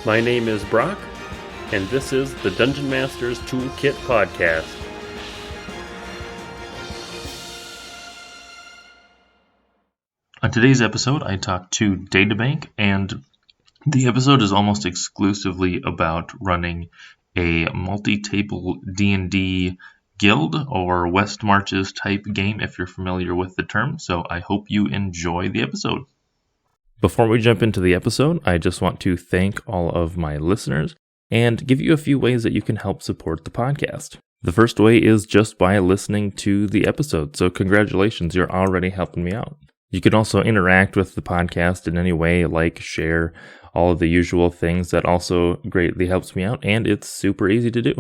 My name is Brock, and this is the Dungeon Master's Toolkit podcast. On today's episode, I talked to Databank, and the episode is almost exclusively about running a multi-table D&D guild or Westmarches type game, if you're familiar with the term, so I hope you enjoy the episode. Before we jump into the episode, I just want to thank all of my listeners and give you a few ways that you can help support the podcast. The first way is just by listening to the episode, so congratulations, you're already helping me out. You can also interact with the podcast in any way, like share, all of the usual things. That also greatly helps me out, and it's super easy to do.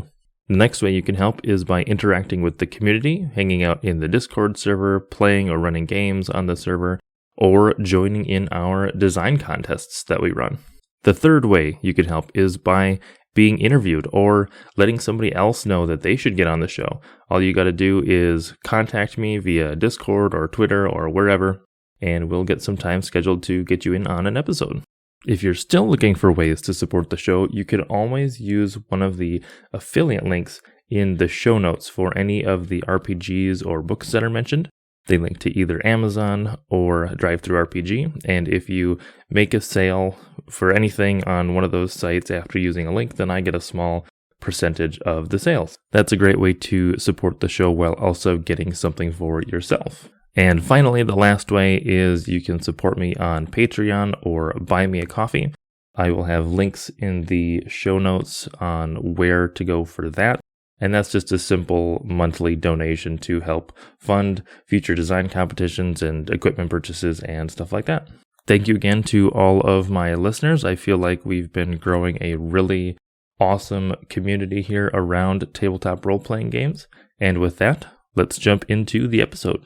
The next way you can help is by interacting with the community, hanging out in the Discord server, playing or running games on the server, or joining in our design contests that we run. The third way you can help is by being interviewed or letting somebody else know that they should get on the show. All you got to do is contact me via Discord or Twitter or wherever, and we'll get some time scheduled to get you in on an episode. If you're still looking for ways to support the show, you can always use one of the affiliate links in the show notes for any of the RPGs or books that are mentioned. They link to either Amazon or DriveThruRPG, and if you make a sale for anything on one of those sites after using a link, then I get a small percentage of the sales. That's a great way to support the show while also getting something for yourself. And finally, the last way is you can support me on Patreon or buy me a coffee. I will have links in the show notes on where to go for that. And that's just a simple monthly donation to help fund future design competitions and equipment purchases and stuff like that. Thank you again to all of my listeners. I feel like we've been growing a really awesome community here around tabletop role-playing games. And with that, let's jump into the episode.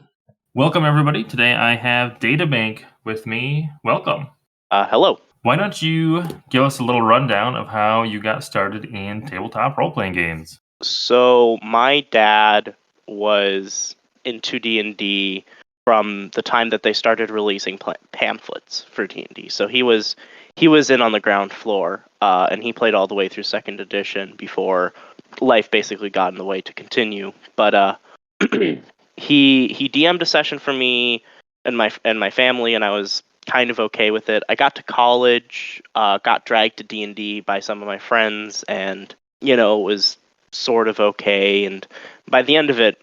Welcome, everybody. Today I have Databank with me. Welcome. Hello. Why don't you give us a little rundown of how you got started in tabletop role-playing games? So my dad was into D&D from the time that they started releasing pamphlets for D&D. So he was in on the ground floor, and he played all the way through second edition before life basically got in the way to continue. But he DM'd a session for me and my family, and I was kind of okay with it. I got to college, got dragged to D&D by some of my friends, and it was sort of okay, and by the end of it,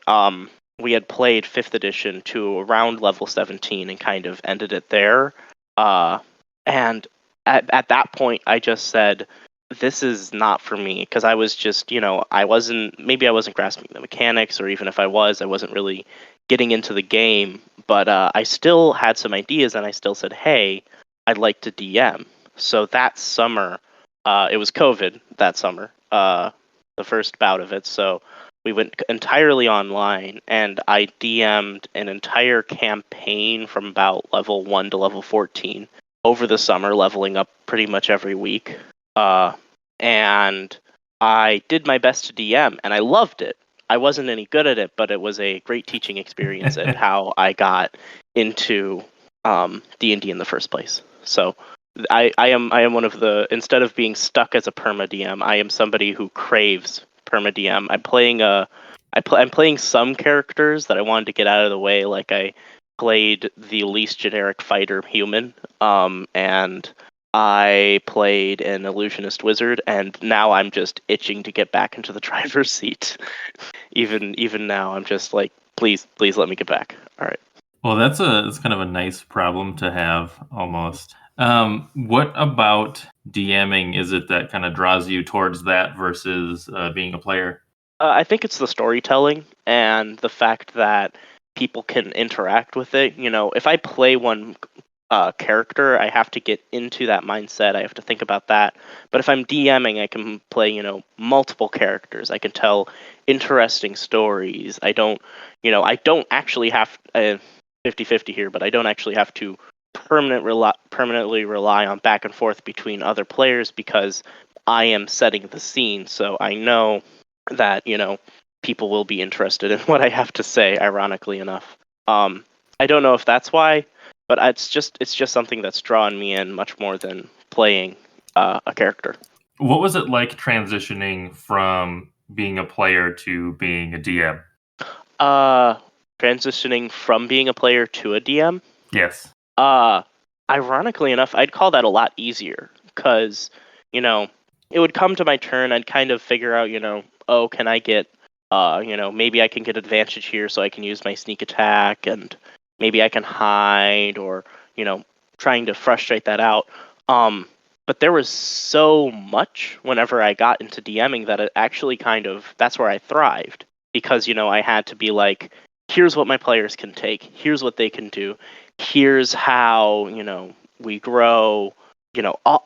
we had played 5th edition to around level 17 and kind of ended it there. And at that point, I just said, this is not for me, because I was just, I wasn't grasping the mechanics, or even if I wasn't really getting into the game, but I still had some ideas, and I still said, hey, I'd like to DM. So that summer, it was COVID that summer, the first bout of it, so we went entirely online, and I DM'd an entire campaign from about level 1 to level 14 over the summer, leveling up pretty much every week. And I did my best to DM, and I loved it. I wasn't any good at it, but it was a great teaching experience and how I got into D&D in the first place. So I am one of the, instead of being stuck as a perma DM, I am somebody who craves perma DM. I'm playing some characters that I wanted to get out of the way, like I played the least generic fighter human, and I played an illusionist wizard, and now I'm just itching to get back into the driver's seat. Even now, I'm just like, please let me get back. All right. Well, that's kind of a nice problem to have, almost. What about DMing is it that kind of draws you towards that versus being a player? I think it's the storytelling and the fact that people can interact with it. If I play one character, I have to get into that mindset. I have to think about that. But if I'm DMing, I can play, multiple characters. I can tell interesting stories. I don't actually have 50-50 here, but I don't actually have to permanently rely on back and forth between other players, because I am setting the scene, so I know that people will be interested in what I have to say, ironically enough. I don't know if that's why, but it's just something that's drawn me in much more than playing a character. What was it like transitioning from being a player to being a DM? Transitioning from being a player to a DM. Yes. Ironically enough, I'd call that a lot easier because, it would come to my turn. I'd kind of figure out, oh, can I get, maybe I can get advantage here so I can use my sneak attack, and maybe I can hide, or, trying to frustrate that out. But there was so much whenever I got into DMing that it actually that's where I thrived, because, I had to be like, here's what my players can take, here's what they can do, here's how, we grow.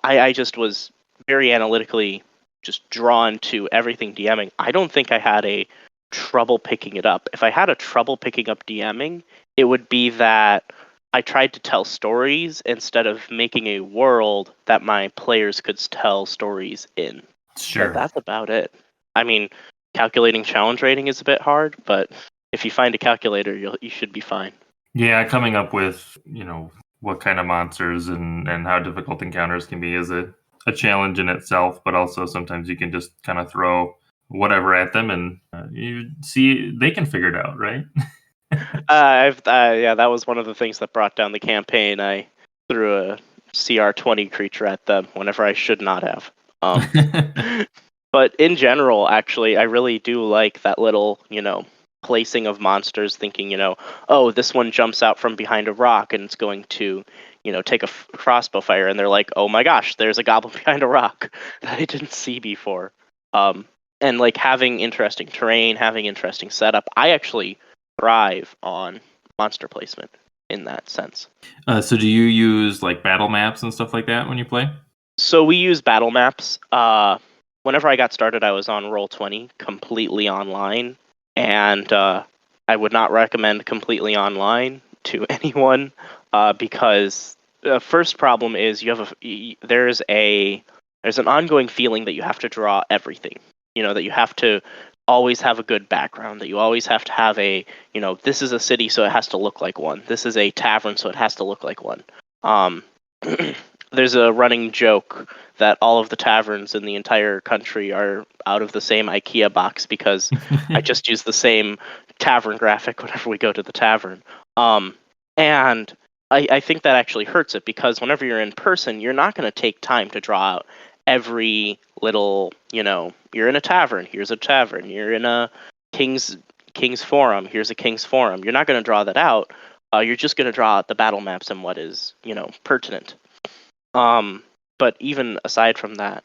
I just was very analytically just drawn to everything DMing. I don't think I had a trouble picking it up. If I had a trouble picking up DMing, it would be that I tried to tell stories instead of making a world that my players could tell stories in. Sure. But that's about it. I mean, calculating challenge rating is a bit hard, but if you find a calculator, you should be fine. Yeah, coming up with, what kind of monsters and how difficult encounters can be is a challenge in itself, but also sometimes you can just kind of throw whatever at them and you see they can figure it out, right? Yeah, that was one of the things that brought down the campaign. I threw a CR20 creature at them whenever I should not have. But in general, actually, I really do like that little, placing of monsters, thinking, oh, this one jumps out from behind a rock and it's going to, take a crossbow fire. And they're like, oh my gosh, there's a goblin behind a rock that I didn't see before. And like having interesting terrain, having interesting setup. I actually thrive on monster placement in that sense. So do you use like battle maps and stuff like that when you play? So we use battle maps. Whenever I got started, I was on Roll20 completely online, and I would not recommend completely online to anyone because the first problem is there's an ongoing feeling that you have to draw everything. That you have to always have a good background, that you always have to have this is a city, so it has to look like one. This is a tavern, so it has to look like one. There's a running joke that all of the taverns in the entire country are out of the same IKEA box because I just use the same tavern graphic whenever we go to the tavern. And I think that actually hurts it, because whenever you're in person, you're not going to take time to draw out every little, you're in a tavern, here's a tavern. You're in a king's forum, here's a king's forum. You're not going to draw that out. You're just going to draw out the battle maps and what is, pertinent. But even aside from that,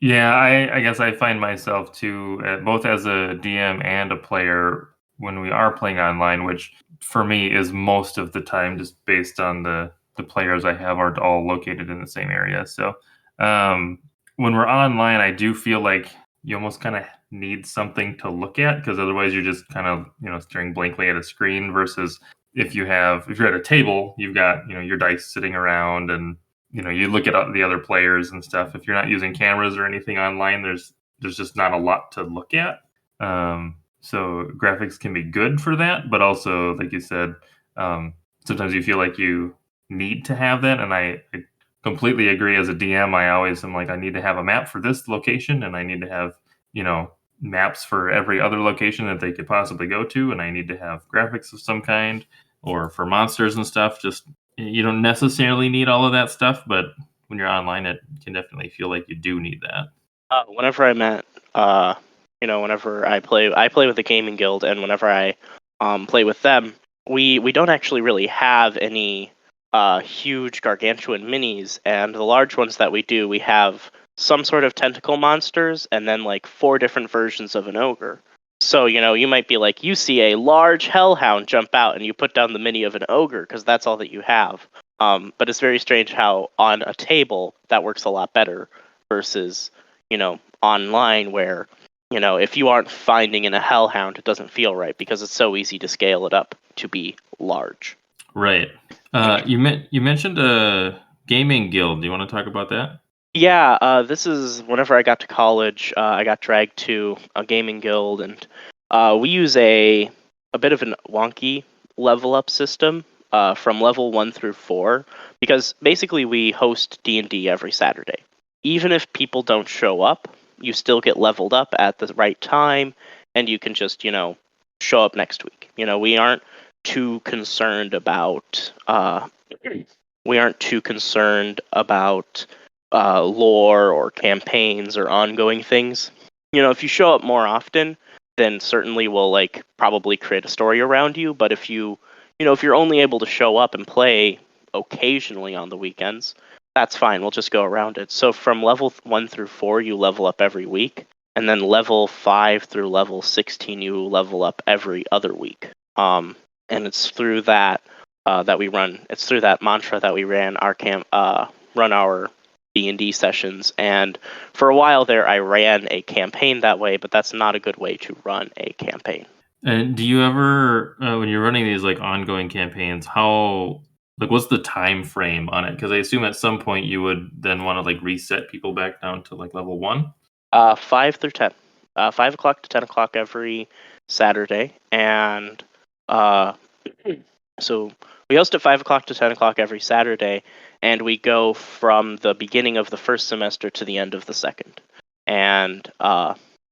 yeah, I guess I find myself too, both as a DM and a player, when we are playing online, which for me is most of the time just based on the players I have are all located in the same area. So when we're online, I do feel like you almost kind of need something to look at, because otherwise you're just kind of staring blankly at a screen, versus if you're at a table, you've got your dice sitting around, and you look at the other players and stuff. If you're not using cameras or anything online, there's just not a lot to look at. So graphics can be good for that, but also, like you said, sometimes you feel like you need to have that. And I completely agree. As a DM, I always am like, I need to have a map for this location, and I need to have, maps for every other location that they could possibly go to, and I need to have graphics of some kind, or for monsters and stuff. Just, you don't necessarily need all of that stuff, but when you're online, it can definitely feel like you do need that. Whenever I'm at, whenever I play with the gaming guild, and whenever I play with them, we don't actually really have any huge gargantuan minis, and the large ones that we do, we have some sort of tentacle monsters, and then like 4 different versions of an ogre. So, you might be like, you see a large hellhound jump out, and you put down the mini of an ogre, because that's all that you have. But it's very strange how on a table that works a lot better versus, online, where, if you aren't finding in a hellhound, it doesn't feel right, because it's so easy to scale it up to be large. Right. You mentioned a gaming guild. Do you want to talk about that? Yeah, this is whenever I got to college, I got dragged to a gaming guild, and we use a bit of an wonky level up system from level 1 through 4, because basically we host D&D every Saturday. even if people don't show up, you still get leveled up at the right time, and you can just, show up next week. We aren't too concerned about lore or campaigns or ongoing things. If you show up more often, then certainly we'll probably create a story around you. But if if you're only able to show up and play occasionally on the weekends, that's fine. We'll just go around it. So from level 1 through 4, you level up every week, and then level 5 through level 16, you level up every other week. And it's through that that we run. It's through that mantra that we run our D&D sessions. And for a while there, I ran a campaign that way, but that's not a good way to run a campaign. And do you ever, when you're running these ongoing campaigns, what's the time frame on it? Because I assume at some point you would then want to reset people back down to level 1. 5 through 10, 5 o'clock to 10 o'clock every Saturday, and so we host at 5 o'clock to 10 o'clock every Saturday, and we go from the beginning of the first semester to the end of the second. And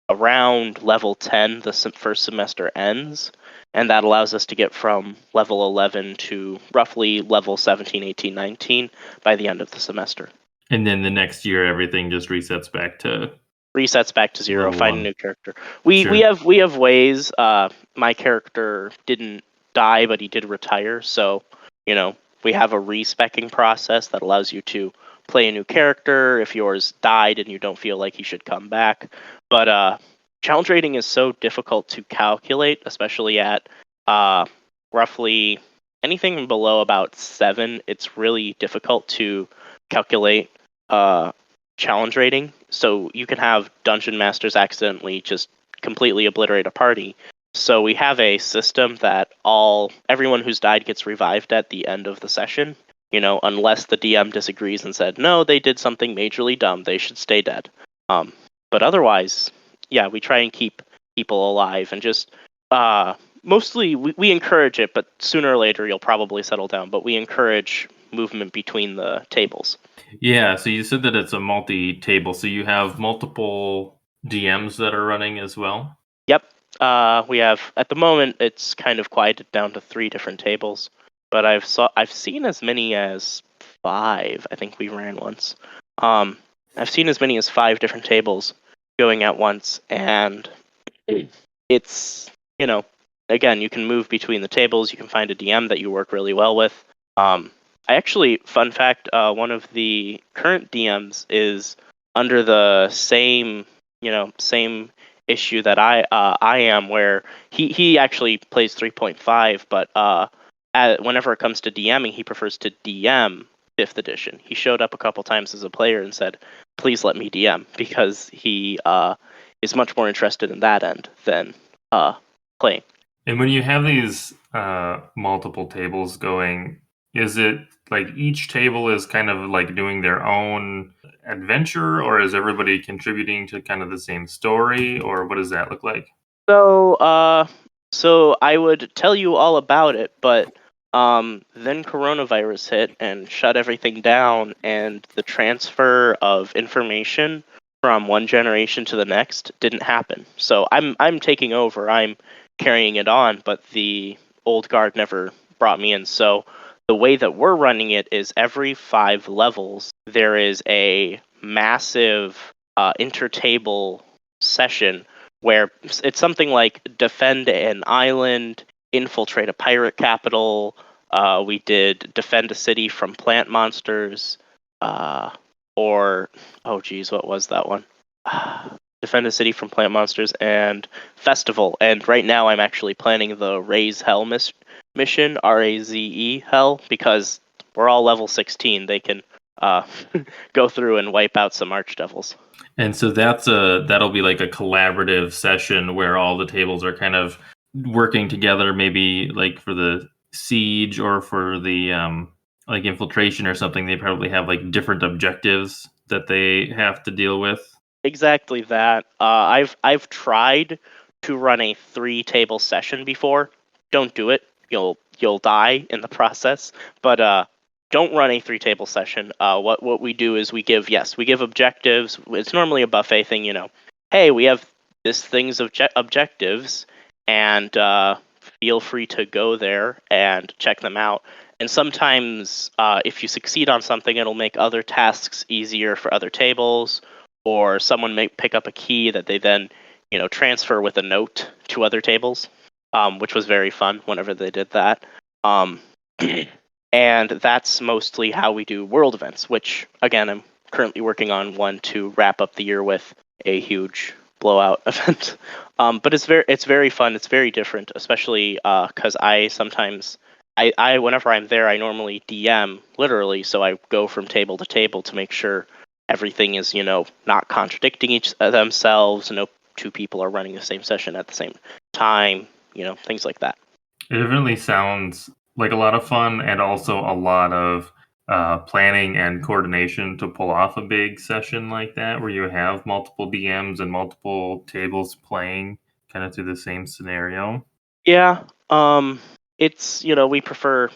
around level 10, the first semester ends, and that allows us to get from level 11 to roughly level 17, 18, 19 by the end of the semester. And then the next year, everything just resets back to zero. Level Find 1. a new character. We have ways. My character didn't die, but he did retire. So we have a respecking process that allows you to play a new character if yours died and you don't feel like he should come back. But challenge rating is so difficult to calculate, especially at roughly anything below about 7. It's really difficult to calculate challenge rating. So you can have dungeon masters accidentally just completely obliterate a party. So we have a system that everyone who's died gets revived at the end of the session, unless the DM disagrees and said, no, they did something majorly dumb, they should stay dead. But otherwise, yeah, we try and keep people alive, and just mostly we encourage it, but sooner or later you'll probably settle down, but we encourage movement between the tables. Yeah, so you said that it's a multi-table, so you have multiple DMs that are running as well? Yep. We have, at the moment, it's kind of quieted down to 3 different tables, but I've seen as many as 5. I think we ran once. I've seen as many as 5 different tables going at once, and it's, again, you can move between the tables. You can find a DM that you work really well with. I actually, fun fact, one of the current DMs is under the same issue that I am, where he actually plays 3.5, but whenever it comes to DMing, he prefers to DM 5th edition. He showed up a couple times as a player and said, please let me DM, because he is much more interested in that end than playing. And when you have these multiple tables going, is it each table is kind of doing their own adventure, or is everybody contributing to kind of the same story, or what does that look like? So I would tell you all about it, but then coronavirus hit and shut everything down, and the transfer of information from one generation to the next didn't happen. So I'm taking over. I'm carrying it on, but the old guard never brought me in. So the way that we're running it is every 5 levels, there is a massive intertable session where it's something like defend an island, infiltrate a pirate capital. We did defend a city from plant monsters, what was that one? Defend a city from plant monsters and festival. And right now I'm actually planning the Raze Hell mission, RAZE Hell, because we're all level 16. They can go through and wipe out some archdevils. And so that'll be a collaborative session where all the tables are kind of working together, maybe for the siege or for the infiltration or something. They probably have different objectives that they have to deal with. Exactly that. I've tried to run a 3-table session before. Don't do it. You'll die in the process. But don't run a 3-table session. What we do is we give objectives. It's normally a buffet thing, Hey, we have this thing's objectives, and feel free to go there and check them out. And sometimes, if you succeed on something, it'll make other tasks easier for other tables, or someone may pick up a key that they then, transfer with a note to other tables, which was very fun whenever they did that. And that's mostly how we do world events, which, again, I'm currently working on one to wrap up the year with a huge blowout event. But it's very fun. It's very different, especially because I sometimes, whenever I'm there, I normally DM, literally, so I go from table to table to make sure everything is, not contradicting each themselves, no two people are running the same session at the same time, things like that. It definitely sounds like a lot of fun, and also a lot of planning and coordination to pull off a big session like that, where you have multiple DMs and multiple tables playing kind of through the same scenario. Yeah, it's we prefer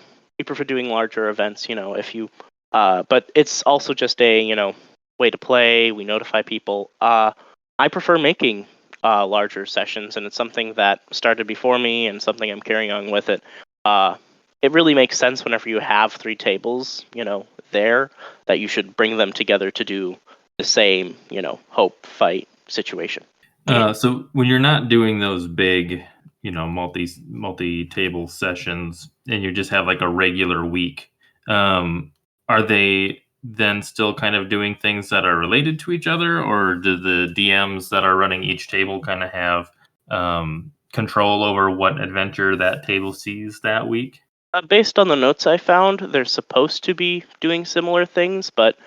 doing larger events. If you, but it's also just a way to play. We notify people. I prefer making larger sessions, and it's something that started before me, and something I'm carrying on with it. It really makes sense whenever you have 3 tables, there, that you should bring them together to do the same, hope fight situation. So when you're not doing those big, multi-table sessions, and you just have like a regular week, are they then still kind of doing things that are related to each other, or do the DMs that are running each table kind of have control over what adventure that table sees that week? Based on the notes I found, they're supposed to be doing similar things, but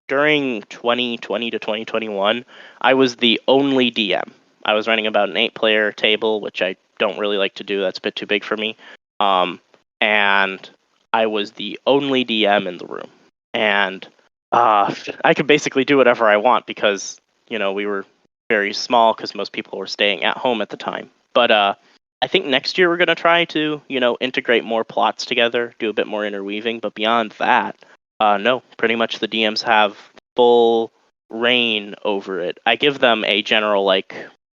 during 2020 to 2021, I was the only DM. I was running about an 8-player table, which I don't really like to do. That's a bit too big for me. And I was the only DM in the room. And I could basically do whatever I want because, we were very small because most people were staying at home at the time. But I think next year we're going to try to, integrate more plots together, do a bit more interweaving. But beyond that, no, pretty much the DMs have full reign over it. I give them a general,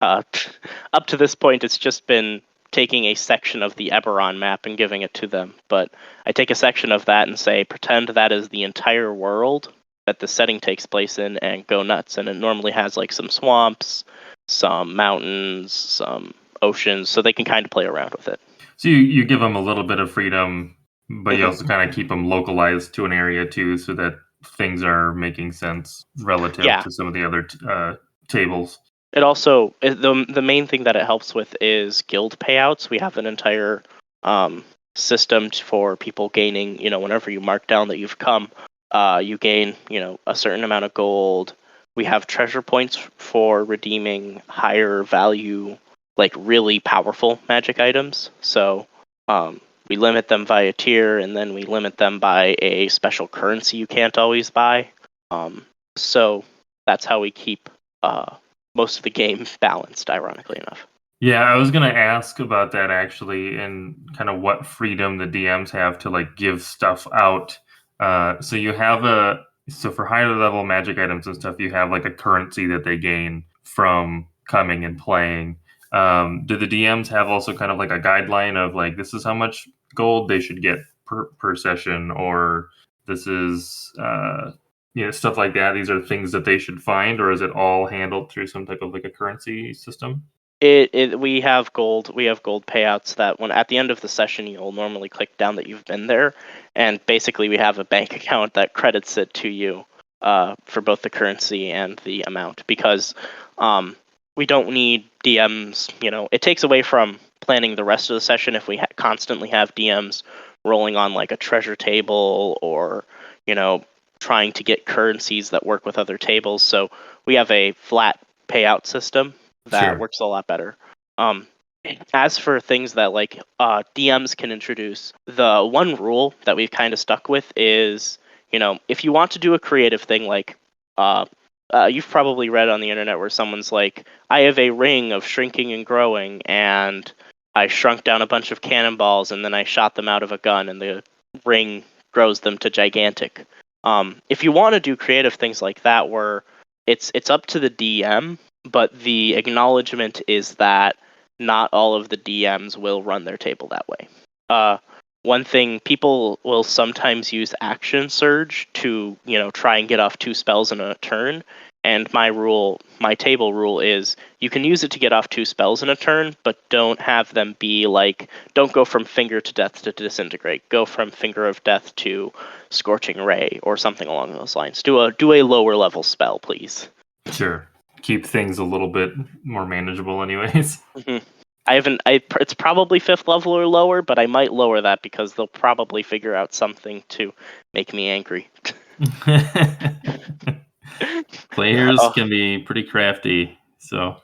up to this point, it's just been taking a section of the Eberron map and giving it to them. But I take a section of that and say, pretend that is the entire world that the setting takes place in, and go nuts. And it normally has some swamps, some mountains, some oceans, so they can kind of play around with it. So you give them a little bit of freedom, but you Mhm. also kind of keep them localized to an area too, so that things are making sense relative Yeah. to some of the other tables. It also, the main thing that it helps with is guild payouts. We have an entire system for people gaining, whenever you mark down that you've come, you gain, a certain amount of gold. We have treasure points for redeeming higher value, really powerful magic items. So we limit them via tier, and then we limit them by a special currency you can't always buy. So that's how we keep most of the game balanced, ironically enough. Yeah, I was gonna ask about that actually, and kind of what freedom the DMs have to give stuff out. So you have so for higher level magic items and stuff, you have a currency that they gain from coming and playing. Do the DMs have also kind of a guideline of this is how much gold they should get per session, or this is stuff like that? These are things that they should find, or is it all handled through some type of a currency system? We have gold payouts that when at the end of the session you'll normally click down that you've been there, and basically we have a bank account that credits it to you for both the currency and the amount, because we don't need DMs. It takes away from planning the rest of the session if we constantly have DMs rolling on a treasure table, or trying to get currencies that work with other tables. So we have a flat payout system that Sure. works a lot better. As for things that DMs can introduce, the one rule that we've kind of stuck with is, if you want to do a creative thing, you've probably read on the internet where someone's like, I have a ring of shrinking and growing, and I shrunk down a bunch of cannonballs, and then I shot them out of a gun, and the ring grows them to gigantic. If you want to do creative things like that, where it's up to the DM, but the acknowledgement is that not all of the DMs will run their table that way. One thing, people will sometimes use action surge to try and get off 2 spells in a turn. And my table rule is you can use it to get off 2 spells in a turn, but don't have them be like, don't go from Finger to Death to Disintegrate. Go from Finger of Death to Scorching Ray or something along those lines. Do a lower level spell, please. Sure. Keep things a little bit more manageable anyways. Mm-hmm. It's probably 5th level or lower, but I might lower that because they'll probably figure out something to make me angry. Players can be pretty crafty, so.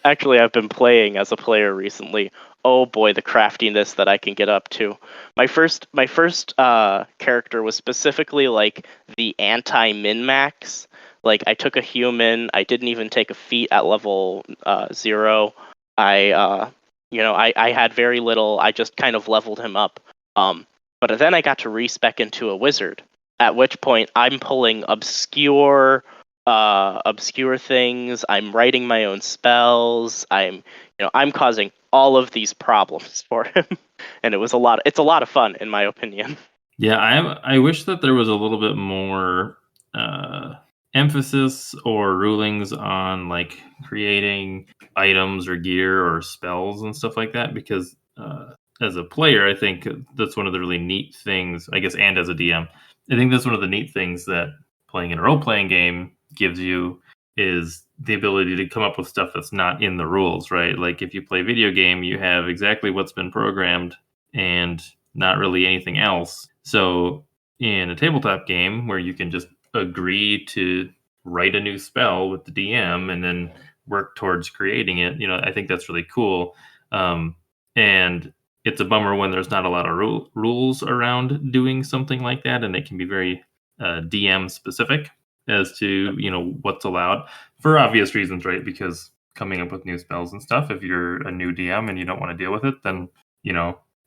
Actually, I've been playing as a player recently. Oh boy, the craftiness that I can get up to. My first character was specifically like the anti-min-max. Like, I took a human. I didn't even take a feat at level 0. I had very little. I just kind of leveled him up. But then I got to respec into a wizard. At which point I'm pulling obscure things. I'm writing my own spells. I'm causing all of these problems for him, and it's a lot of fun, in my opinion. Yeah, I wish that there was a little bit more emphasis or rulings on like creating items or gear or spells and stuff like that, because as a player, I think that's one of the really neat things, I guess, and as a DM, I think that's one of the neat things that playing in a role-playing game gives you, is the ability to come up with stuff that's not in the rules, right? Like, if you play a video game, you have exactly what's been programmed and not really anything else. So in a tabletop game where you can just agree to write a new spell with the DM and then work towards creating it, I think that's really cool. And it's a bummer when there's not a lot of rules around doing something like that, and it can be very DM specific as to what's allowed, for obvious reasons, right? Because coming up with new spells and stuff, if you're a new DM and you don't want to deal with it, then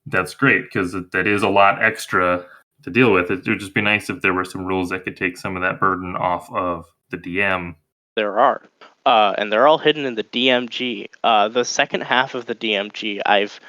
that's great, because that is a lot extra to deal with. It would just be nice if there were some rules that could take some of that burden off of the DM. There are, and they're all hidden in the DMG. The second half of the DMG, I've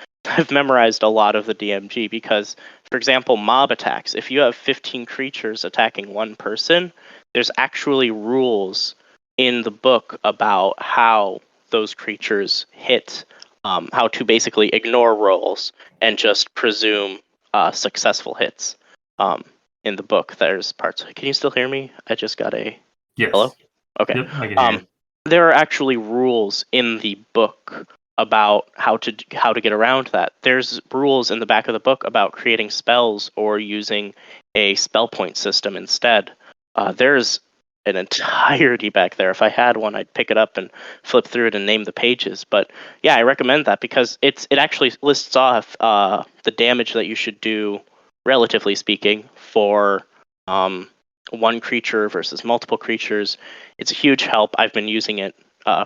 memorized a lot of the DMG because, for example, mob attacks. If you have 15 creatures attacking one person, there's actually rules in the book about how those creatures hit, how to basically ignore rolls and just presume successful hits. In the book, there's parts. Can you still hear me? I just got a... Yes. Hello? Okay. Yep, I can hear you. There are actually rules in the book about how to get around that. There's rules in the back of the book about creating spells or using a spell point system instead. There's an entirety back there. If I had one, I'd pick it up and flip through it and name the pages. But yeah, I recommend that because it actually lists off the damage that you should do, relatively speaking, for one creature versus multiple creatures. It's a huge help. I've been using it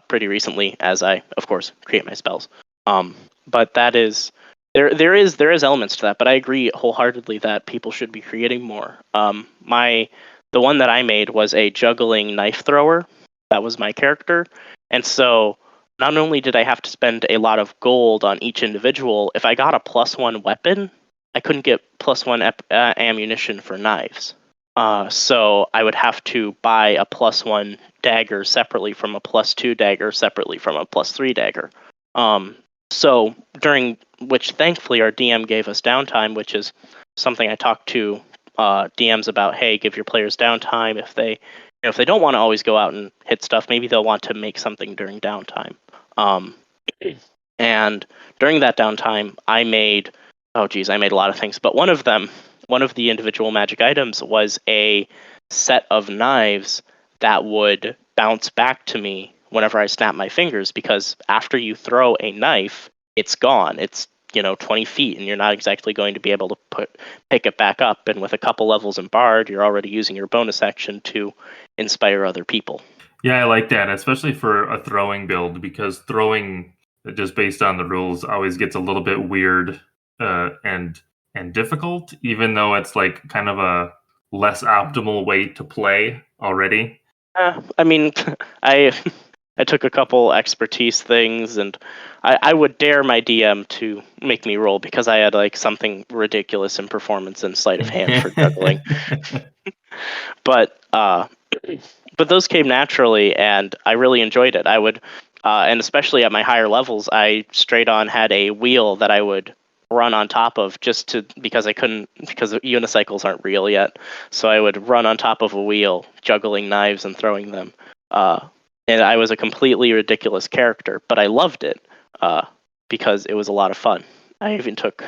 pretty recently as I, of course, create my spells. But that is there is elements to that. But I agree wholeheartedly that people should be creating more. The one that I made was a juggling knife thrower. That was my character, and so not only did I have to spend a lot of gold on each individual, if I got a +1 weapon, I couldn't get +1 ammunition for knives. So I would have to buy a +1 dagger separately from a +2 dagger separately from a +3 dagger. So during which, thankfully, our DM gave us downtime, which is something I talked to DMs about. Hey, give your players downtime. If they don't want to always go out and hit stuff, maybe they'll want to make something during downtime. And during that downtime, I made a lot of things, but one of the individual magic items was a set of knives that would bounce back to me whenever I snap my fingers, because after you throw a knife, it's gone. It's 20 feet, and you're not exactly going to be able to pick it back up. And with a couple levels in Bard, you're already using your bonus action to inspire other people. Yeah, I like that, especially for a throwing build, because throwing, just based on the rules, always gets a little bit weird. And and difficult, even though it's like kind of a less optimal way to play already? I mean, I I took a couple expertise things, and I would dare my DM to make me roll because I had like something ridiculous in performance and sleight of hand for juggling. But but those came naturally, and I really enjoyed it. I would, and especially at my higher levels, I straight on had a wheel that I would run on top of just to because I couldn't because unicycles aren't real yet. So I would run on top of a wheel, juggling knives and throwing them. And I was a completely ridiculous character, but I loved it because it was a lot of fun. I even took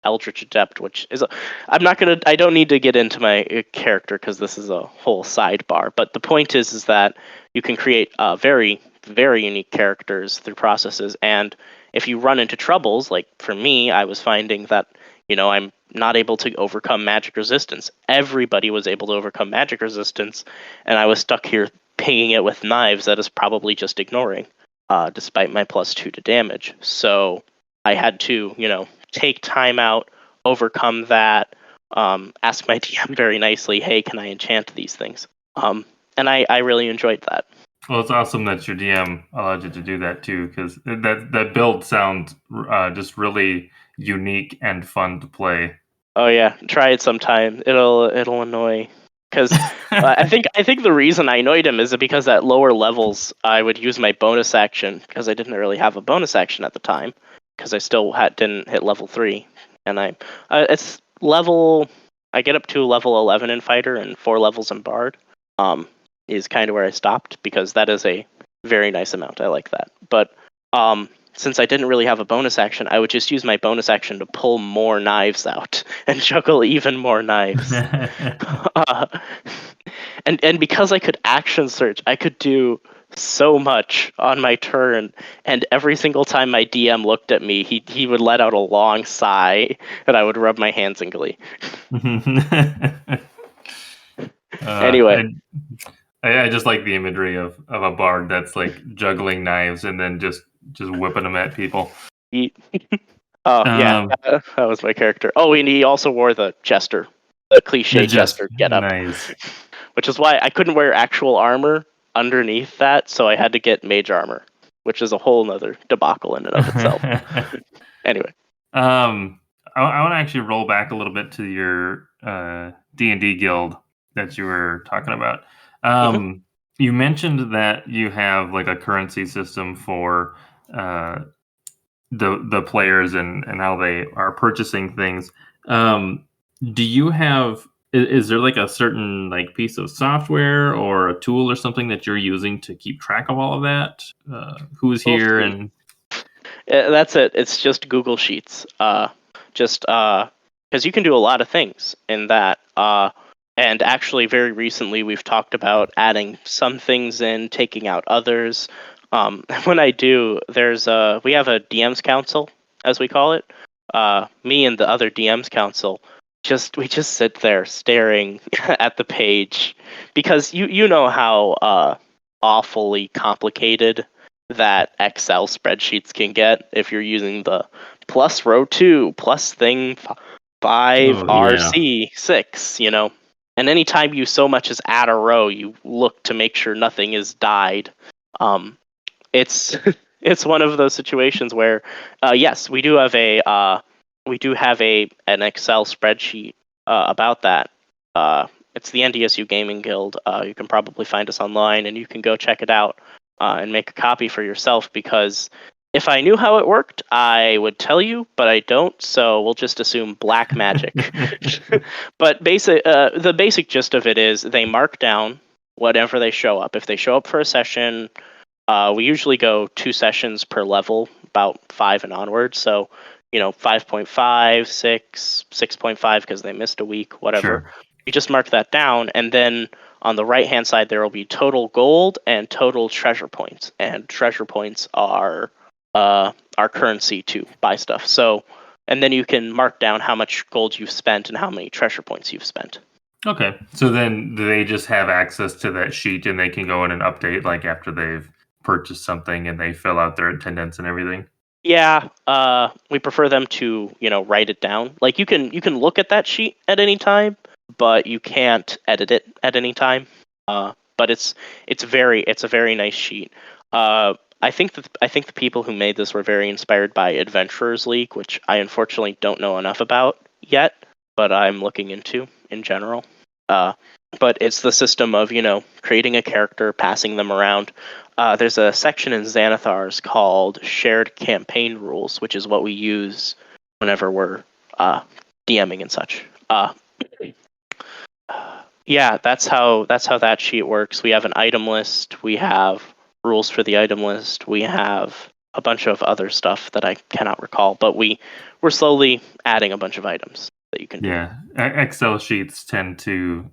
Eldritch Adept, which is I don't need to get into my character because this is a whole sidebar. But the point is that you can create very, very unique characters through processes. And if you run into troubles, like for me, I was finding that, I'm not able to overcome magic resistance. Everybody was able to overcome magic resistance. And I was stuck here pinging it with knives that is probably just ignoring, despite my +2 to damage. So I had to, take time out, overcome that, ask my DM very nicely, hey, can I enchant these things? And I really enjoyed that. Well, it's awesome that your DM allowed you to do that too, because that build sounds just really unique and fun to play. Oh yeah, try it sometime. It'll annoy because I think the reason I annoyed him is because at lower levels I would use my bonus action because I didn't really have a bonus action at the time because I still didn't hit level 3, and it's level I get up to level 11 in fighter and 4 levels in bard. Is kind of where I stopped because that is a very nice amount. I like that, but since I didn't really have a bonus action, I would just use my bonus action to pull more knives out and juggle even more knives. uh, and because I could action search, I could do so much on my turn. And every single time my DM looked at me, he would let out a long sigh, and I would rub my hands in glee. Anyway, I just like the imagery of a bard that's like juggling knives and then just whipping them at people. oh yeah, that was my character. Oh, and he also wore the jester, the cliche jester getup, nice. which is why I couldn't wear actual armor underneath that, so I had to get mage armor, which is a whole nother debacle in and of itself. Anyway, I want to actually roll back a little bit to your D&D guild that you were talking about. You mentioned that you have like a currency system for the players and how they are purchasing things. Do you have is there like a certain like piece of software or a tool or something that you're using to keep track of all of that? Who's here and that's it. It's just Google Sheets. Just because you can do a lot of things in that. And actually, very recently, we've talked about adding some things in, taking out others. When I do, we have a DM's council, as we call it. Me and the other DM's council, we just sit there staring at the page because you know how awfully complicated that Excel spreadsheets can get if you're using the plus row 2 plus thing 5 RC 6, And anytime you so much as add a row, you look to make sure nothing is dyed. It's it's one of those situations where, yes, we do have an Excel spreadsheet about that. It's the NDSU Gaming Guild. You can probably find us online, and you can go check it out and make a copy for yourself. Because if I knew how it worked, I would tell you, but I don't. So we'll just assume black magic. But the basic gist of it is they mark down whatever they show up. If they show up for a session, we usually go 2 sessions per level, about 5 and onward. So, 5.5, 6, 6.5 because they missed a week, whatever. Sure. You just mark that down, and then on the right-hand side there will be total gold and total treasure points. And treasure points are our currency to buy stuff. So, and then you can mark down how much gold you've spent and how many treasure points you've spent. Okay. So then do they just have access to that sheet and they can go in and update like after they've purchased something and they fill out their attendance and everything? Yeah, we prefer them to, write it down. Like you can look at that sheet at any time, but you can't edit it at any time. But it's a very nice sheet. I think the people who made this were very inspired by Adventurers League, which I unfortunately don't know enough about yet, but I'm looking into in general. Uh, but it's the system of, creating a character, passing them around. There's a section in Xanathars called Shared Campaign Rules, which is what we use whenever we're DMing and such. Yeah, that's how that sheet works. We have an item list. We have rules for the item list. We have a bunch of other stuff that I cannot recall, but we're slowly adding a bunch of items that you can do. Yeah, Excel sheets tend to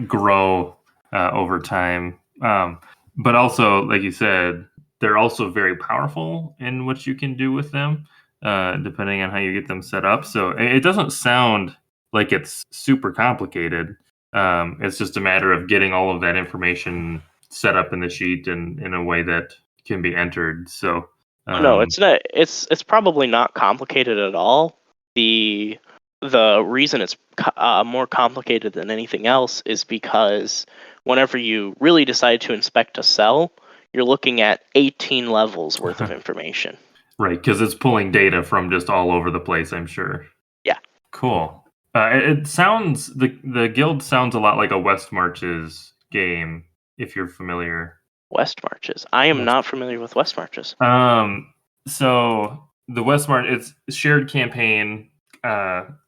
grow over time, but also, like you said, they're also very powerful in what you can do with them, depending on how you get them set up. So it doesn't sound like it's super complicated. It's just a matter of getting all of that information set up in the sheet and in a way that can be entered. So, No, it's not. It's probably not complicated at all. The reason it's more complicated than anything else is because whenever you really decide to inspect a cell, you're looking at 18 levels worth of information. right, because it's pulling data from just all over the place, I'm sure. Yeah, Cool. It sounds the guild sounds a lot like a Westmarches game, if you're familiar. Westmarches. I am West. not familiar with Westmarches. So the Westmarch it's shared campaign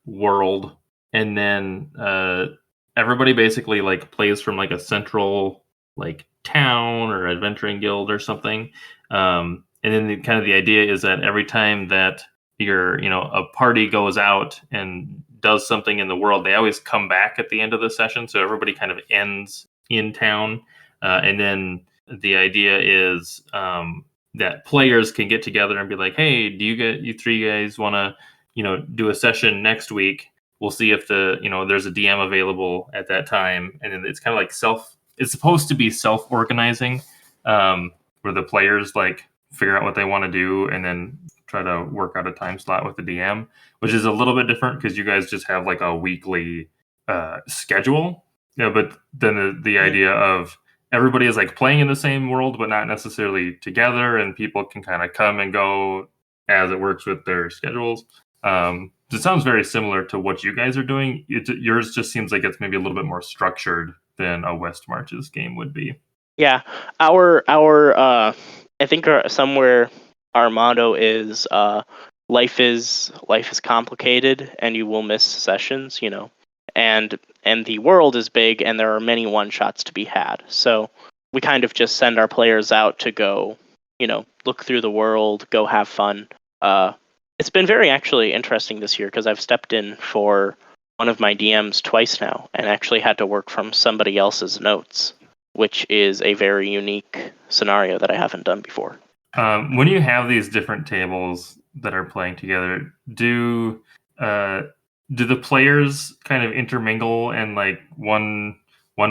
world, and then everybody basically like plays from like a central like town or adventuring guild or something. And then kind of the idea is that every time that a party goes out and does something in the world, they always come back at the end of the session. So everybody kind of ends in town. And then the idea is that players can get together and be like, hey, you three guys want to, do a session next week? We'll see if there's a DM available at that time. And then it's kind of like it's supposed to be self-organizing, where the players like figure out what they want to do and then try to work out a time slot with the DM, which is a little bit different because you guys just have like a weekly schedule. But then the idea of everybody is like playing in the same world, but not necessarily together, and people can kind of come and go as it works with their schedules. It sounds very similar to what you guys are doing. Yours just seems like it's maybe a little bit more structured than a Westmarches game would be. Yeah, our I think somewhere our motto is life is complicated and you will miss sessions, and the world is big and there are many one shots to be had. So we kind of just send our players out to go, look through the world, go have fun. It's been very actually interesting this year because I've stepped in for one of my DMs twice now and actually had to work from somebody else's notes, which is a very unique scenario that I haven't done before. When you have these different tables that are playing together, do the players kind of intermingle, and like one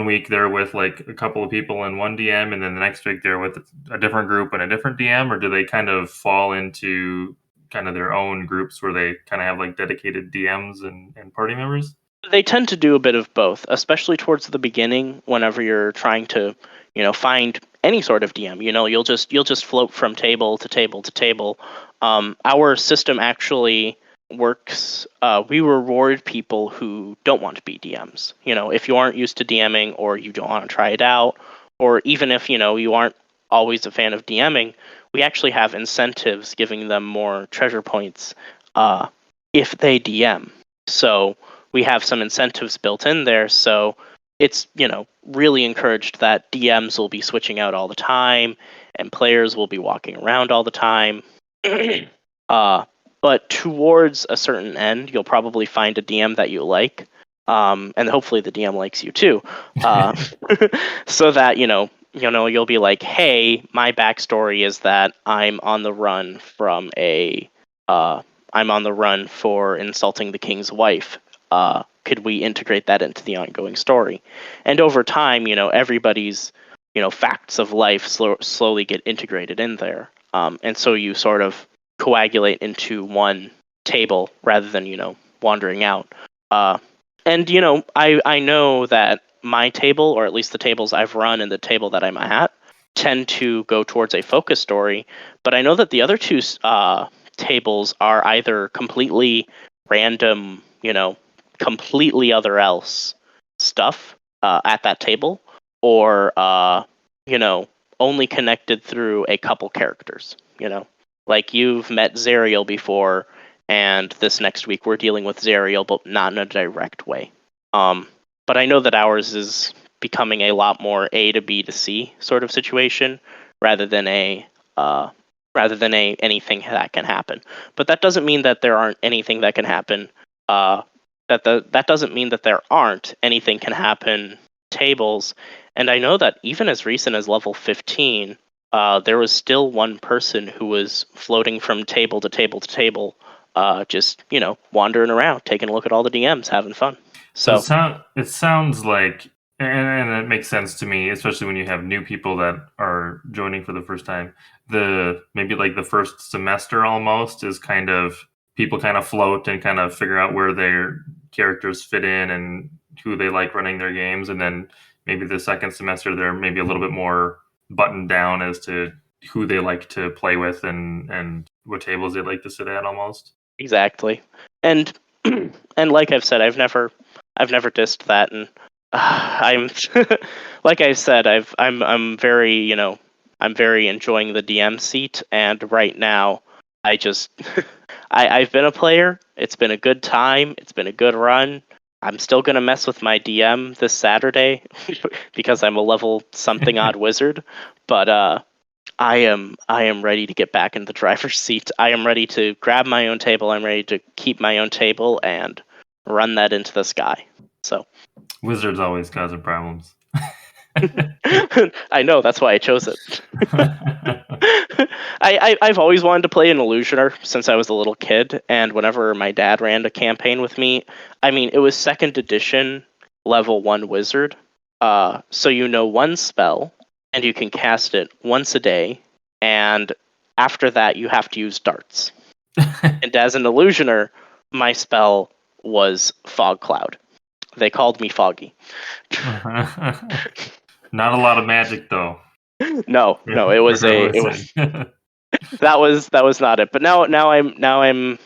week they're with like a couple of people and one DM, and then the next week they're with a different group and a different DM, or do they kind of fall into kind of their own groups where they kind of have like dedicated DMs and party members? They tend to do a bit of both, especially towards the beginning whenever you're trying to, find any sort of DM. You'll just float from table to table to table. Our system actually works. We reward people who don't want to be DMs. If you aren't used to DMing or you don't want to try it out, or even if you aren't always a fan of DMing, we actually have incentives giving them more treasure points if they DM. So we have some incentives built in there. So it's, really encouraged that DMs will be switching out all the time and players will be walking around all the time. But towards a certain end, you'll probably find a DM that you like. And hopefully the DM likes you too. So that, you'll be like, hey, my backstory is that I'm on the run for insulting the king's wife. Could we integrate that into the ongoing story? And over time, everybody's, facts of life slowly get integrated in there. And so you sort of coagulate into one table rather than, wandering out. And I know that my table, or at least the tables I've run and the table that I'm at, tend to go towards a focus story. But I know that the other two tables are either completely random, completely other else stuff at that table, or only connected through a couple characters. Like you've met Zariel before, and this next week we're dealing with Zariel, but not in a direct way. But I know that ours is becoming a lot more A to B to C sort of situation rather than a anything that can happen. But that doesn't mean that there aren't anything that can happen. That doesn't mean that there aren't anything can happen tables. And I know that even as recent as level 15, there was still one person who was floating from table to table to table, just wandering around, taking a look at all the DMs, having fun. So it sounds like, and it makes sense to me, especially when you have new people that are joining for the first time. Maybe like the first semester almost is kind of people kind of float and kind of figure out where their characters fit in and who they like running their games, and then maybe the second semester they're maybe a little bit more buttoned down as to who they like to play with and what tables they like to sit at almost. Exactly. And and like I've said, I've never dissed that, and I'm like I said, I'm very I'm very enjoying the DM seat, and right now I just I've been a player. It's been a good time. It's been a good run. I'm still gonna mess with my DM this Saturday because I'm a level something odd wizard, but I am ready to get back in the driver's seat. I am ready to grab my own table. I'm ready to keep my own table and run that into the sky. So wizards always causing problems. I know, that's why I chose it. I've always wanted to play an illusioner since I was a little kid, and whenever my dad ran a campaign with me, I mean, it was 2nd edition level 1 wizard. So one spell, and you can cast it once a day, and after that you have to use darts. And as an illusioner, my spell was Fog Cloud. They called me Foggy. Not a lot of magic though. No, it was that was not it. But now I'm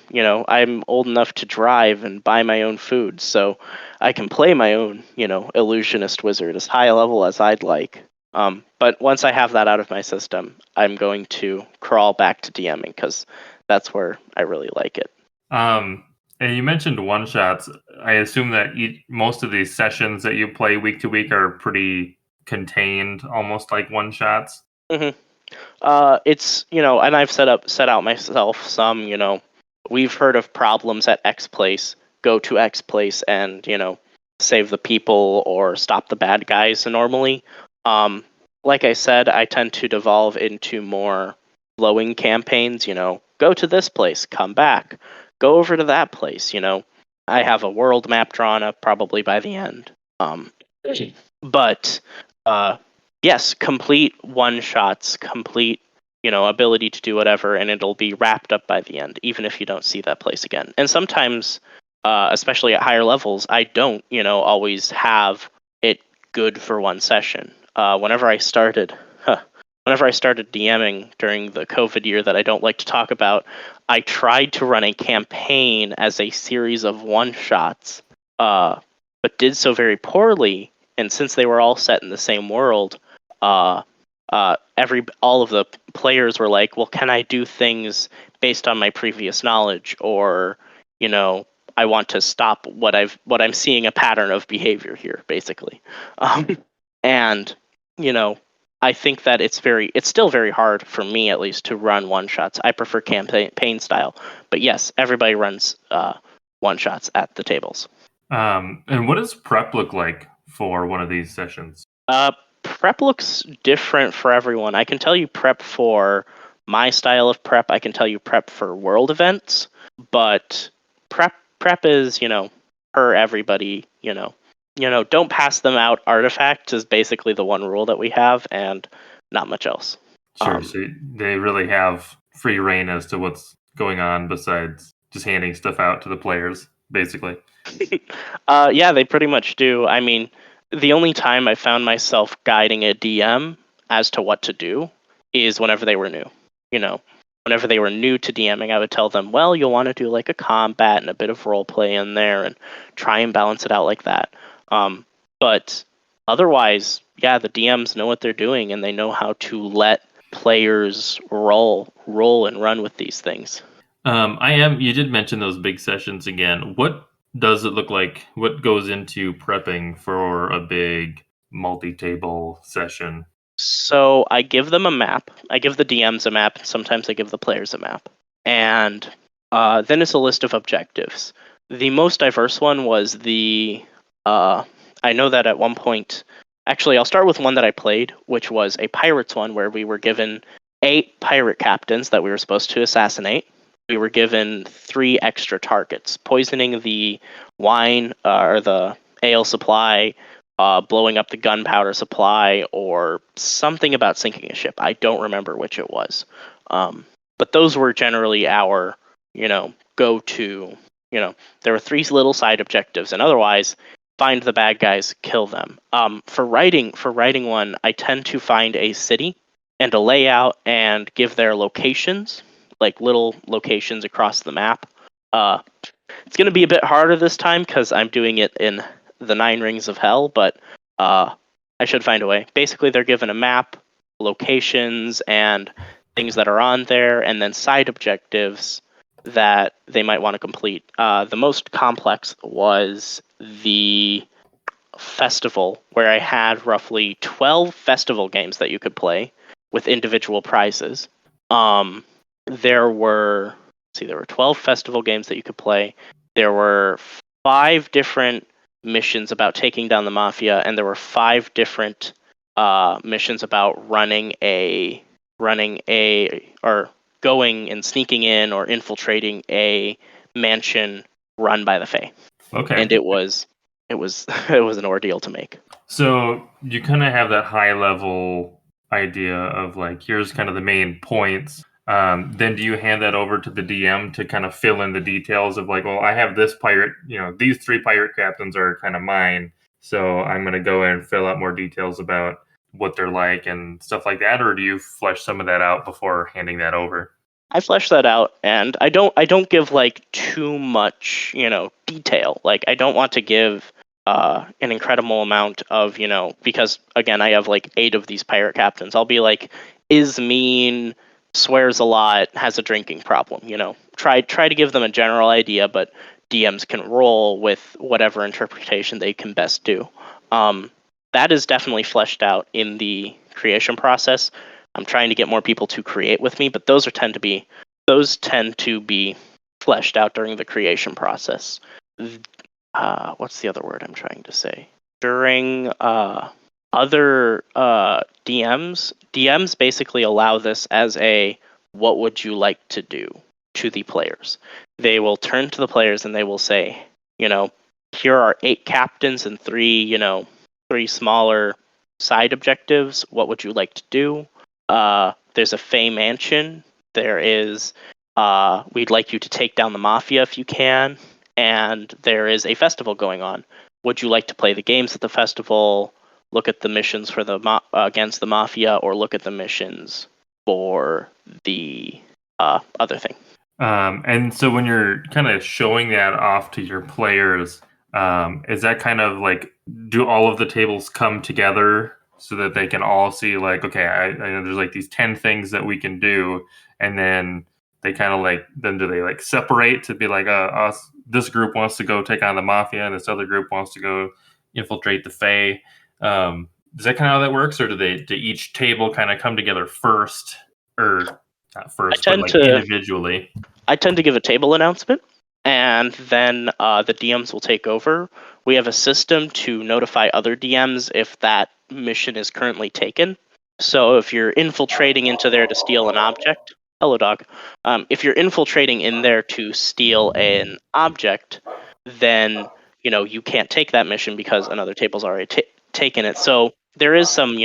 I'm old enough to drive and buy my own food, so I can play my own illusionist wizard as high a level as I'd like. But once I have that out of my system, I'm going to crawl back to DMing because that's where I really like it. And you mentioned one shots. I assume that most of these sessions that you play week to week are pretty contained, almost like one shots. Mm-hmm. It's and I've set out myself some. We've heard of problems at X place. Go to X place and save the people or stop the bad guys. Normally, like I said, I tend to devolve into more flowing campaigns. Go to this place, come back. Go over to that place, I have a world map drawn up probably by the end. But yes, complete one-shots, complete, ability to do whatever, and it'll be wrapped up by the end, even if you don't see that place again. And sometimes, especially at higher levels, I don't, always have it good for one session. Whenever I started DMing during the COVID year that I don't like to talk about, I tried to run a campaign as a series of one-shots, but did so very poorly. And since they were all set in the same world, all of the players were like, "Well, can I do things based on my previous knowledge, or I want to stop what I'm seeing a pattern of behavior here, basically." And I think that it's still very hard for me, at least, to run one shots. I prefer campaign style, but yes, everybody runs one shots at the tables. And what does prep look like for one of these sessions? Prep looks different for everyone. I can tell you prep for my style of prep. I can tell you prep for world events, but prep is per everybody. Don't pass them out artifacts is basically the one rule that we have, and not much else. Sure. So they really have free reign as to what's going on besides just handing stuff out to the players, basically? Yeah, they pretty much do. I mean, the only time I found myself guiding a DM as to what to do is whenever they were new. You know, whenever they were new to DMing, I would tell them, well, you'll want to do like a combat and a bit of role play in there and try and balance it out like that. But otherwise, yeah, the DMs know what they're doing and they know how to let players roll and run with these things. You did mention those big sessions again. What does it look like? What goes into prepping for a big multi-table session? So I give them a map. I give the DMs a map. Sometimes I give the players a map. And then it's a list of objectives. The most diverse one was I know that at one point. Actually, I'll start with one that I played, which was a pirates one where we were given 8 pirate captains that we were supposed to assassinate. We were given 3 extra targets: poisoning the wine or the ale supply, blowing up the gunpowder supply, or something about sinking a ship. I don't remember which it was. But those were generally our, go-to. There were 3 little side objectives, and otherwise, find the bad guys, kill them. For writing one, I tend to find a city and a layout and give their locations, like little locations across the map. It's going to be a bit harder this time because I'm doing it in the 9 Rings of Hell, but I should find a way. Basically, they're given a map, locations, and things that are on there, and then side objectives that they might want to complete. The most complex was the festival, where I had roughly 12 festival games that you could play with individual prizes. There were 12 festival games that you could play. There were 5 different missions about taking down the mafia, and there were 5 different missions about or going and sneaking in or infiltrating a mansion run by the Fae. Okay. And it was it was an ordeal to make. So you kind of have that high level idea of like, here's kind of the main points. Then do you hand that over to the DM to kind of fill in the details of like, well, I have this pirate, these 3 pirate captains are kind of mine. So I'm going to go in and fill out more details about what they're like and stuff like that. Or do you flesh some of that out before handing that over? I flesh that out, and I don't give like too much, detail. Like I don't want to give an incredible amount of, because again, I have like 8 of these pirate captains. I'll be like, is mean, swears a lot, has a drinking problem. Try to give them a general idea, but DMs can roll with whatever interpretation they can best do. That is definitely fleshed out in the creation process. I'm trying to get more people to create with me, but those tend to be fleshed out during the creation process. What's the other word I'm trying to say? During other DMs basically allow this as a what would you like to do to the players. They will turn to the players and they will say, here are 8 captains and 3 smaller side objectives. What would you like to do? There's a Fey mansion. There is, we'd like you to take down the mafia if you can. And there is a festival going on. Would you like to play the games at the festival, look at the missions for the against the mafia, or look at the missions for the other thing? And so when you're kind of showing that off to your players, is that kind of like, do all of the tables come together so that they can all see like, okay, I know there's like these 10 things that we can do, and then they kind of like, then do they like separate to be like, this group wants to go take on the mafia and this other group wants to go infiltrate the Fae? Is that kind of how that works, or do each table kind of come together first, or not first, but like individually? I tend to give a table announcement, and then the DMs will take over. We have a system to notify other DMs if that mission is currently taken. So if you're infiltrating into there to steal an object, hello dog. If you're infiltrating in there to steal an object, then you can't take that mission because another table's already taken it. So there is some,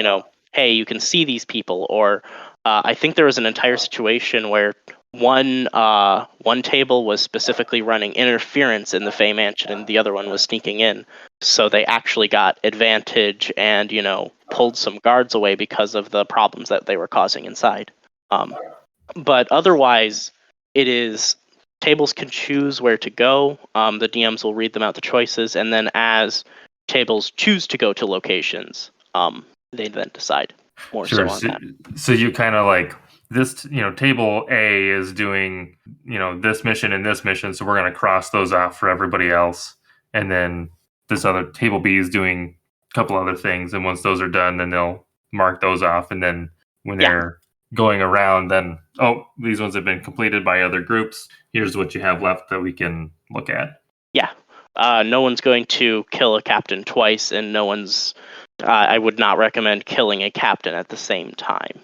hey, you can see these people, or I think there was an entire situation where one table was specifically running interference in the Fey Mansion, and the other one was sneaking in. So they actually got advantage and pulled some guards away because of the problems that they were causing inside. But otherwise, it is tables can choose where to go. The DMs will read them out the choices, and then as tables choose to go to locations, they then decide more so on that. So you kind of like this, table A is doing, this mission and this mission, so we're going to cross those off for everybody else. And then this other table B is doing a couple other things, and once those are done, then they'll mark those off. And then when they're going around, then, these ones have been completed by other groups. Here's what you have left that we can look at. Yeah. No one's going to kill a captain twice, and no one's... I would not recommend killing a captain at the same time.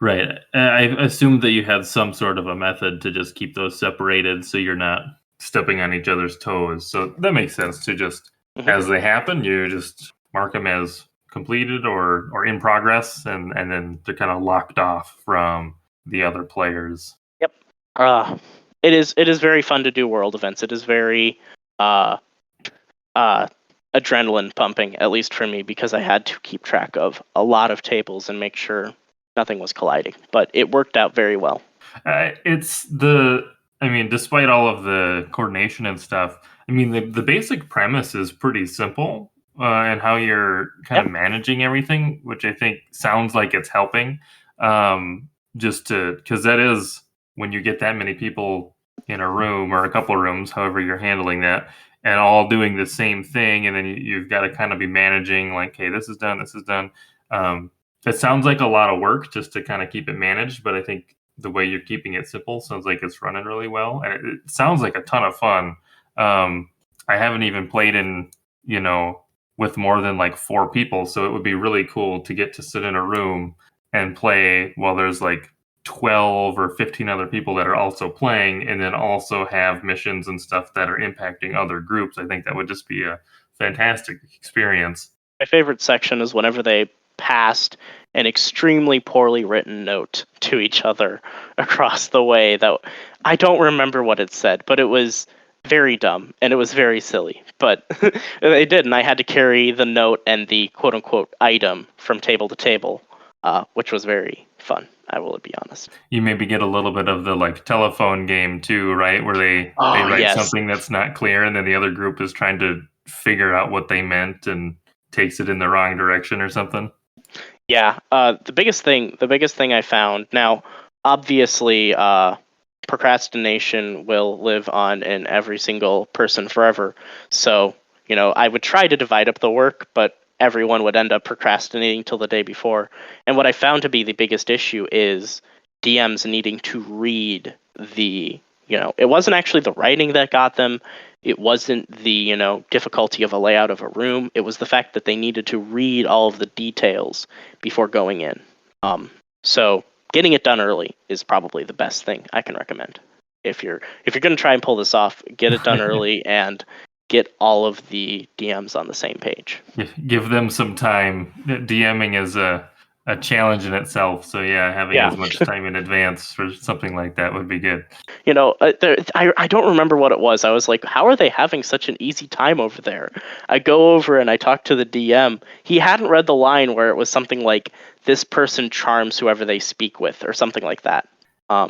Right. I assumed that you had some sort of a method to just keep those separated so you're not stepping on each other's toes. So that makes sense to just, as they happen, you just mark them as completed or in progress, and then they're kind of locked off from the other players. Yep. It is very fun to do world events. It is very adrenaline pumping, at least for me, because I had to keep track of a lot of tables and make sure nothing was colliding. But it worked out very well. Despite all of the coordination and stuff, the basic premise is pretty simple, and how you're kind of managing everything, which I think sounds like it's helping. Because that is, when you get that many people in a room or a couple of rooms, however you're handling that, and all doing the same thing, and then you've got to kind of be managing, like, hey, this is done, this is done. It sounds like a lot of work just to kind of keep it managed, but I think the way you're keeping it simple sounds like it's running really well, and it sounds like a ton of fun. I haven't even played in, with more than like 4 people, so it would be really cool to get to sit in a room and play while there's like 12 or 15 other people that are also playing, and then also have missions and stuff that are impacting other groups. I think that would just be a fantastic experience. My favorite section is whenever they passed an extremely poorly written note to each other across the way. That I don't remember what it said, but it was very dumb and it was very silly. But they did, and I had to carry the note and the quote-unquote item from table to table, which was very fun. I will be honest. You maybe get a little bit of the like telephone game too, right? Where they write something that's not clear, and then the other group is trying to figure out what they meant and takes it in the wrong direction or something. Yeah. The biggest thing I found, now, obviously, procrastination will live on in every single person forever. So, I would try to divide up the work, but everyone would end up procrastinating till the day before. And what I found to be the biggest issue is DMs needing to read the, it wasn't actually the writing that got them. It wasn't the, difficulty of a layout of a room. It was the fact that they needed to read all of the details before going in. So getting it done early is probably the best thing I can recommend. If you're going to try and pull this off, get it done early and get all of the DMs on the same page. Give them some time. DMing is a challenge in itself. So having as much time in advance for something like that would be good. I don't remember what it was. I was like, how are they having such an easy time over there? I go over and I talk to the DM. He hadn't read the line where it was something like, this person charms whoever they speak with, or something like that. They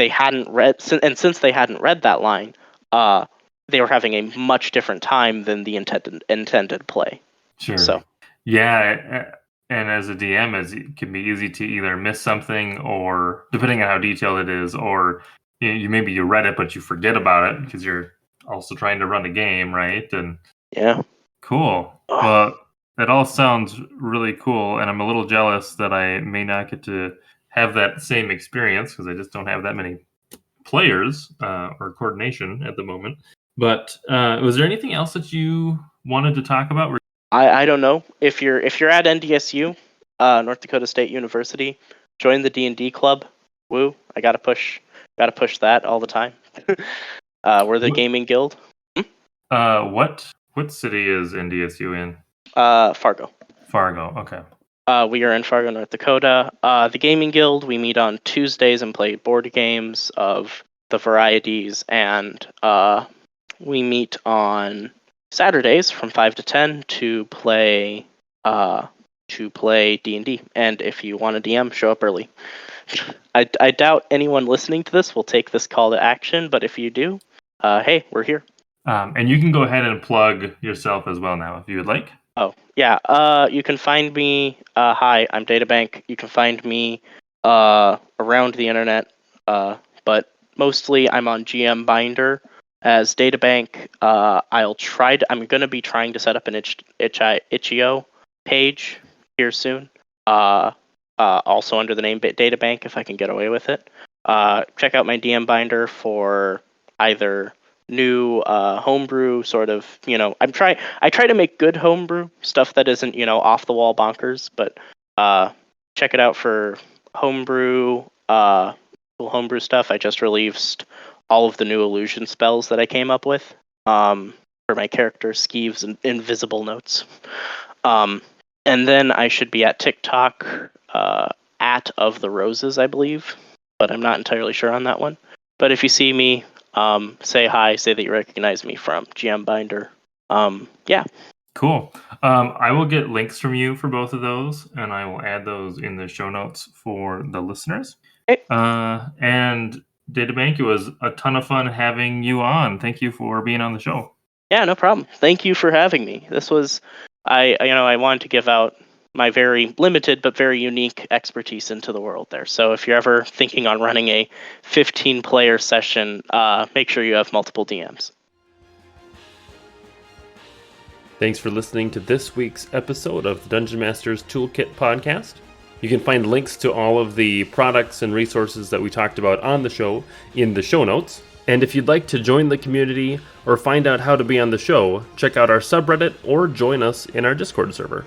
hadn't read, and since they hadn't read that line, they were having a much different time than the intended play. Sure. So. Yeah, and as a DM, it can be easy to either miss something, or depending on how detailed it is, or you read it but you forget about it because you're also trying to run a game, right? And cool. Well, it all sounds really cool, and I'm a little jealous that I may not get to have that same experience because I just don't have that many players or coordination at the moment. But was there anything else that you wanted to talk about? I don't know. If you're at NDSU, North Dakota State University, join the D&D club. Woo! I gotta push that all the time. We're the gaming guild. What city is NDSU in? Fargo. Fargo. Okay. We are in Fargo, North Dakota. The Gaming Guild, we meet on Tuesdays and play board games of the varieties, and we meet on Saturdays from 5 to 10 to play D&D. And if you want a DM, show up early. I doubt anyone listening to this will take this call to action, but if you do, hey, we're here. And you can go ahead and plug yourself as well now if you would like. Oh, yeah. You can find me. Hi, I'm Databank. You can find me around the internet, but mostly I'm on GM Binder as Databank. I'm going to be trying to set up an itch.io page here soon. Also under the name Databank, if I can get away with it. Check out my DM Binder for either new homebrew sort of, I try to make good homebrew stuff that isn't, off the wall bonkers, but check it out for homebrew homebrew stuff. I just released all of the new illusion spells that I came up with for my character Skeeves and Invisible Notes. And then I should be at TikTok at Of the Roses, I believe, but I'm not entirely sure on that one. But if you see me, say hi, say that you recognize me from GM Binder. Yeah. Cool. I will get links from you for both of those, and I will add those in the show notes for the listeners. Okay. And Databank, it was a ton of fun having you on. Thank you for being on the show. Yeah, no problem. Thank you for having me. This was, I wanted to give out my very limited but very unique expertise into the world there. So if you're ever thinking on running a 15-player session, make sure you have multiple DMs. Thanks for listening to this week's episode of the Dungeon Master's Toolkit podcast. You can find links to all of the products and resources that we talked about on the show in the show notes. And if you'd like to join the community or find out how to be on the show, check out our subreddit or join us in our Discord server.